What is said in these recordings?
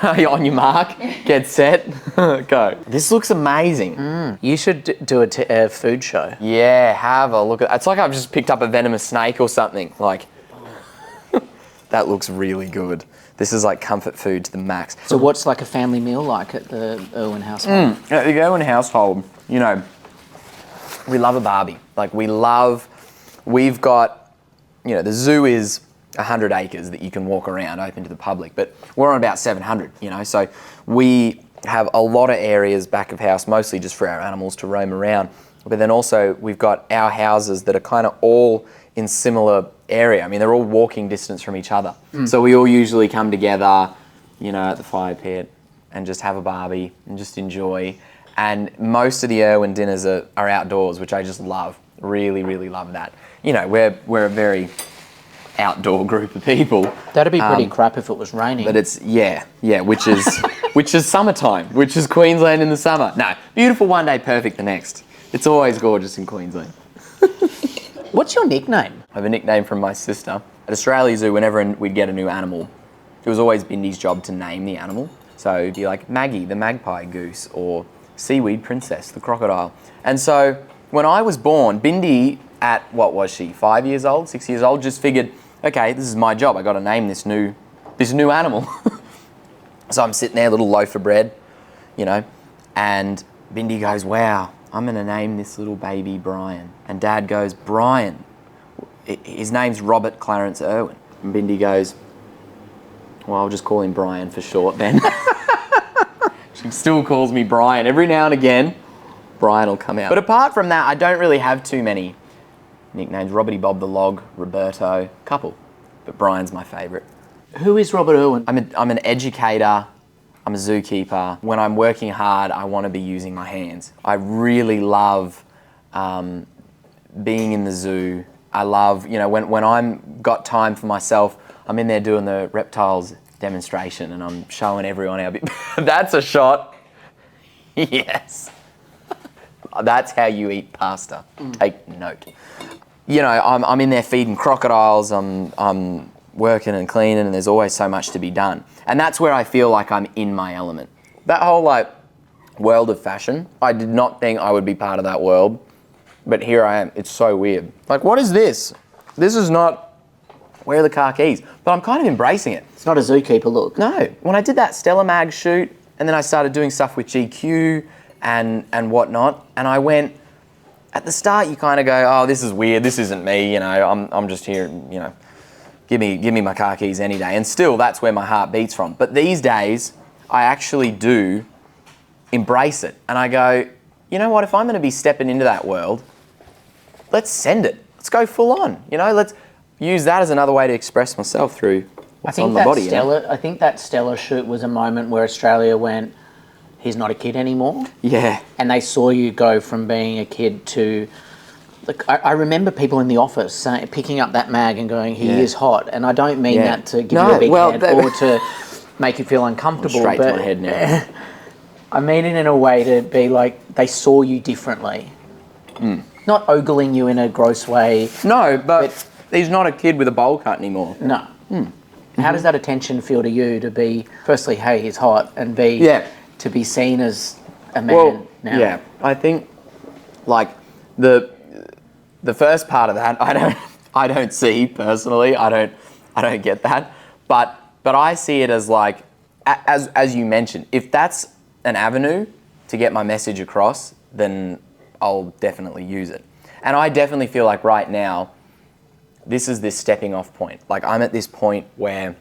On your mark, get set, go. This looks amazing. You should do a food show. Yeah, have a look at it. It's like I've just picked up a venomous snake or something. Like, that looks really good. This is like comfort food to the max. So what's like a family meal like at the Irwin household? At the Irwin household, you know, we love a barbie. Like we've got, you know, the zoo is 100 acres that you can walk around open to the public, but we're on about 700, you know, so we have a lot of areas back of house, mostly just for our animals to roam around. But then also we've got our houses that are kind of all in similar area. I mean, they're all walking distance from each other. So we all usually come together, you know, at the fire pit and just have a barbie and just enjoy. And most of the Irwin dinners are outdoors, which I just love. Really, really love that. You know, we're a very outdoor group of people. That'd be pretty crap if it was raining. But it's, which is summertime, which is Queensland in the summer. No, beautiful one day, perfect the next. It's always gorgeous in Queensland. What's your nickname? I have a nickname from my sister. At Australia Zoo, whenever we'd get a new animal, it was always Bindy's job to name the animal. So it'd be like Maggie, the magpie goose, or Seaweed Princess, the crocodile. And so when I was born, Bindy, at what was she, 5 years old, 6 years old, just figured, okay, this is my job. I got to name this new animal. So I'm sitting there, little loaf of bread, you know, and Bindy goes, wow, I'm going to name this little baby Brian. And Dad goes, Brian, his name's Robert Clarence Irwin. And Bindy goes, well, I'll just call him Brian for short then. She still calls me Brian. Every now and again, Brian will come out. But apart from that, I don't really have too many nicknames. Roberty Bob the Log, Roberto, couple. But Brian's my favourite. Who is Robert Irwin? I'm an educator. I'm a zookeeper. When I'm working hard, I want to be using my hands. I really love being in the zoo. I love, you know, when I'm got time for myself, I'm in there doing the reptiles demonstration and I'm showing everyone how big. That's a shot. Yes. That's how you eat pasta. Take note. You know, I'm in there feeding crocodiles. I'm working and cleaning, and there's always so much to be done. And that's where I feel like I'm in my element. That whole like world of fashion, I did not think I would be part of that world, but here I am. It's so weird. Like, what is this? This is not, where are the khakis? But I'm kind of embracing it. It's not a zookeeper look. No. When I did that Stella Mag shoot, and then I started doing stuff with GQ and whatnot, and I went, at the start you kind of go, oh, this is weird, this isn't me, you know, I'm just here, you know, give me my khakis any day. And still, that's where my heart beats from. But these days, I actually do embrace it. And I go, you know what, if I'm going to be stepping into that world, let's send it. Let's go full on. You know, let's use that as another way to express myself through what's on my body. You know? I think that Stella shoot was a moment where Australia went, he's not a kid anymore. Yeah. And they saw you go from being a kid to... Look, I remember people in the office picking up that mag and going, he is hot. And I don't mean that to give you a big head or to make you feel uncomfortable. Straight to my head now. I mean it in a way to be like, they saw you differently. Not ogling you in a gross way. No, but he's not a kid with a bowl cut anymore. No. How does that attention feel to you to be, firstly, hey, he's hot, and B, to be seen as a man now? Yeah, I think, like, the first part of that, I don't see personally. I don't get that. But I see it as like, as you mentioned, if that's an avenue to get my message across, then I'll definitely use it. And I definitely feel like right now, this is this stepping off point. Like, I'm at this point where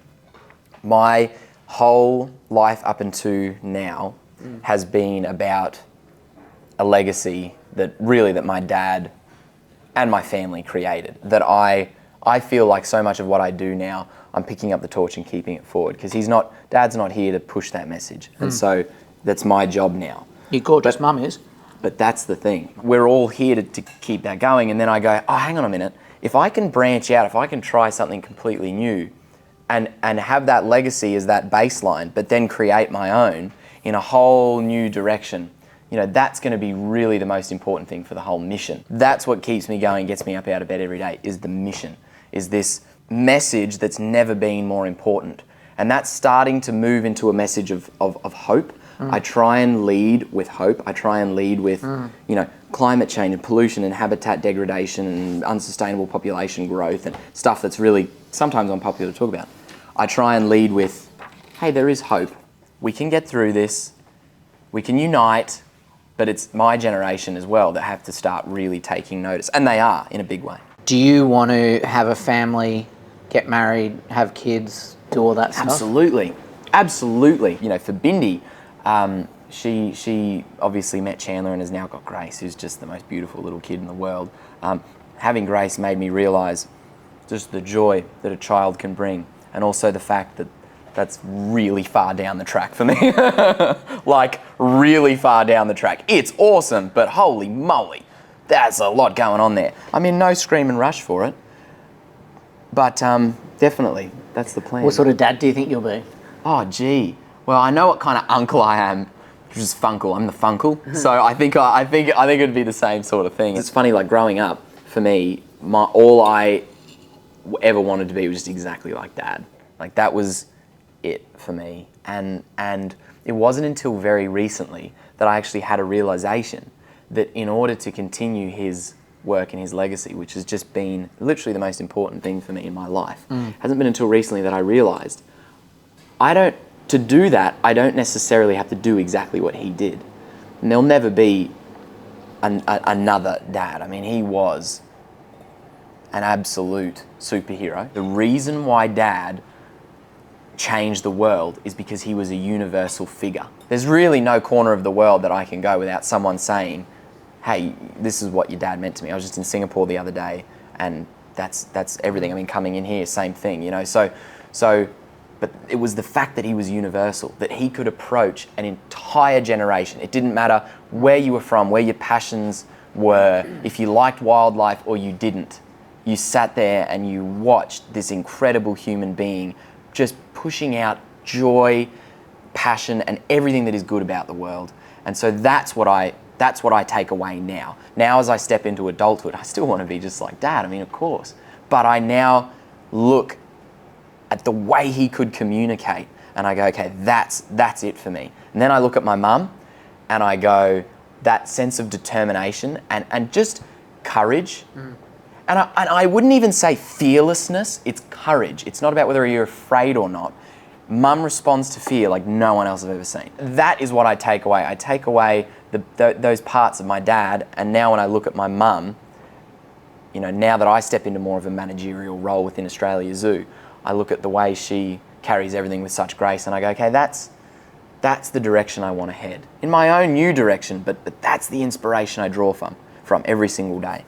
my whole life up until now has been about a legacy that my dad and my family created. That I feel like so much of what I do now, I'm picking up the torch and keeping it forward, because Dad's not here to push that message. And so that's my job now. Your gorgeous mum is. But that's the thing. We're all here to keep that going. And then I go, oh, hang on a minute. If I can branch out, if I can try something completely new and have that legacy as that baseline, but then create my own in a whole new direction, you know, that's going to be really the most important thing for the whole mission. That's what keeps me going, gets me up out of bed every day, is the mission, is this message that's never been more important. And that's starting to move into a message of hope. I try and lead with hope. I try and lead with, climate change and pollution and habitat degradation and unsustainable population growth and stuff that's really sometimes unpopular to talk about. I try and lead with, hey, there is hope. We can get through this. We can unite, but it's my generation as well that have to start really taking notice. And they are, in a big way. Do you want to have a family, get married, have kids, do all that stuff? Absolutely. Absolutely. For Bindi, she obviously met Chandler and has now got Grace, who's just the most beautiful little kid in the world. Having Grace made me realise just the joy that a child can bring, and also the fact that that's really far down the track for me. Like, really far down the track. It's awesome, but holy moly, there's a lot going on there. I mean, no scream and rush for it, but definitely, that's the plan. What sort of dad do you think you'll be? Oh, gee. Well, I know what kind of uncle I am, which is Funkle. I'm the Funkle. So I think it'd be the same sort of thing. It's funny, like growing up, for me, all I ever wanted to be was just exactly like Dad. Like that was it for me. And it wasn't until very recently that I actually had a realization that in order to continue his work and his legacy, which has just been literally the most important thing for me in my life, hasn't been until recently that I realized to do that, I don't necessarily have to do exactly what he did. And there'll never be another Dad. I mean, he was an absolute superhero. The reason why Dad changed the world is because he was a universal figure. There's really no corner of the world that I can go without someone saying, hey, this is what your dad meant to me. I was just in Singapore the other day, and that's everything. I mean, coming in here, same thing, but it was the fact that he was universal, that he could approach an entire generation. It didn't matter where you were from, where your passions were, if you liked wildlife or you didn't. You sat there and you watched this incredible human being just pushing out joy, passion, and everything that is good about the world. And so that's what I take away now. Now as I step into adulthood, I still want to be just like Dad, I mean, of course. But I now look at the way he could communicate and I go, okay, that's it for me. And then I look at my mum and I go, that sense of determination and just courage. And I wouldn't even say fearlessness, it's courage. It's not about whether you're afraid or not. Mum responds to fear like no one else I've ever seen. That is what I take away. I take away those parts of my dad, and now when I look at my mum, now that I step into more of a managerial role within Australia Zoo, I look at the way she carries everything with such grace and I go, okay, that's the direction I want to head. In my own new direction, but that's the inspiration I draw from every single day.